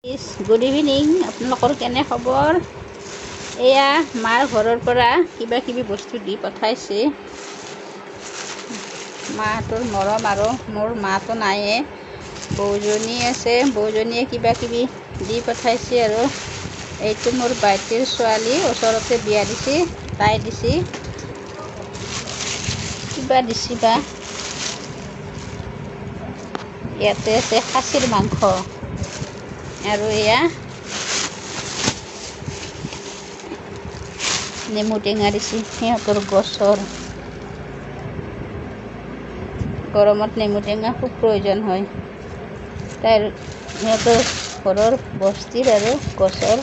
Good evening, আপোনালোকৰ কেনে খবৰ? এয়া মাৰ ঘৰৰ পৰা কিবা কিবি বস্তু দি পঠাইছে। মাহঁতৰ মৰম আৰু মোৰ মাতো নাইয়ে, বৌজনী আছে। বৌজনীয়ে কিবা কিবি দি পঠাইছে আৰু এইটো মোৰ ভাইটিৰ ছোৱালী, ওচৰতে বিয়া দিছে, তাই দিছে। কিবা দিছে বা, ইয়াতে আছে খাচীৰ মাংস আৰু এয়া নেমু টেঙা দিছে। সিহঁতৰ গছৰ, গৰমত নেমু টেঙা খুব প্ৰয়োজন হয়। সিহঁতৰ ঘৰৰ বস্তিৰ আৰু গছৰ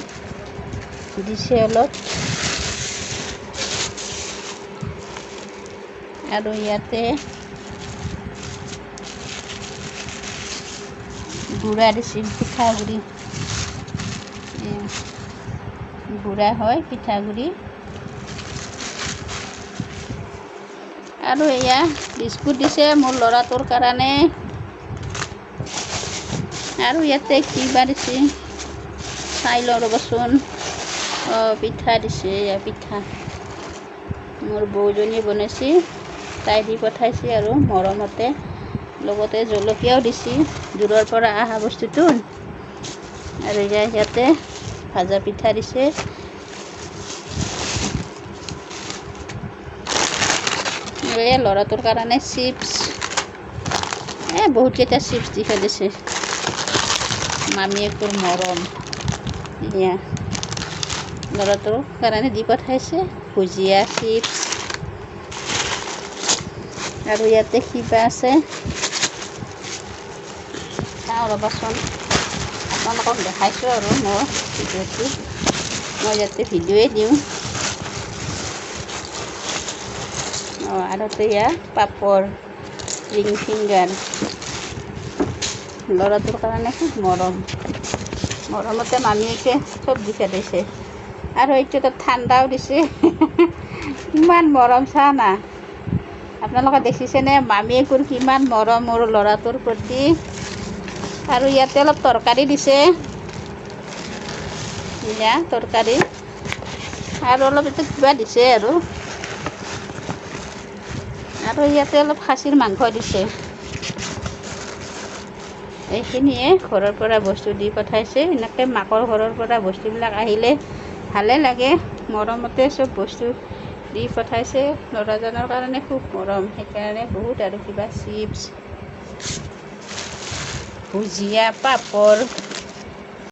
দিছে অলপ। আৰু ইয়াতে গুড়া দিছে, পিঠাগুড়ি, গুড়া হয় পিঠাগুড়ি। আৰু এয়া বিস্কুট দিছে মোৰ ল'ৰাটোৰ কাৰণে। আৰু ইয়াতে কিবা দিছে চাই লওঁ ৰ'বচোন। পিঠা দিছে, এয়া পিঠা মোৰ বৌজনীয়ে বনাইছে, তাই দি পঠাইছে আৰু মৰমতে। লগতে জলকীয়াও দিছে, দূৰৰ পৰা অহা বস্তুটো। আৰু ইয়াতে ভাজা পিঠা দিছে। এয়া ল'ৰাটোৰ কাৰণে চিপছ, বহুতকেইটা চিপছ দি থৈ দিছে। মামীয়েকৰ মৰম, এয়া ল'ৰাটোৰ কাৰণে দি পঠাইছে ভুজিয়া, চিপছ। আৰু ইয়াতে কিবা আছে চাওঁ ৰ'বাচোন, আপোনালোকক দেখাইছোঁ আৰু মোৰ ভিডিঅ'টো। মই ইয়াতে ভিডিঅ'ই দিওঁ। আৰু এয়া পাপৰ, ৰিং ফিংগাৰ। ল'ৰাটোৰ কাৰণে খুব মৰমতে মামীয়েকে চব দি দিছে। আৰু এইটোতো ঠাণ্ডাও দিছে। কিমান মৰম চা না, আপোনালোকে দেখিছেনে মামীয়েকৰ কিমান মৰম মোৰ ল'ৰাটোৰ প্ৰতি। আৰু ইয়াতে অলপ তৰকাৰী দিছে, এয়া তৰকাৰী। আৰু অলপ এইটো কিবা দিছে আৰু ইয়াতে অলপ খাচীৰ মাংস দিছে। এইখিনিয়ে ঘৰৰ পৰা বস্তু দি পঠাইছে। এনেকৈ মাকৰ ঘৰৰ পৰা বস্তুবিলাক আহিলে ভালে লাগে, মৰমতে চব বস্তু দি পঠাইছে। ল'ৰাজনৰ কাৰণে খুব মৰম, সেইকাৰণে বহুত। আৰু কিবা চিপছ, ভুজিয়া, পাপৰ,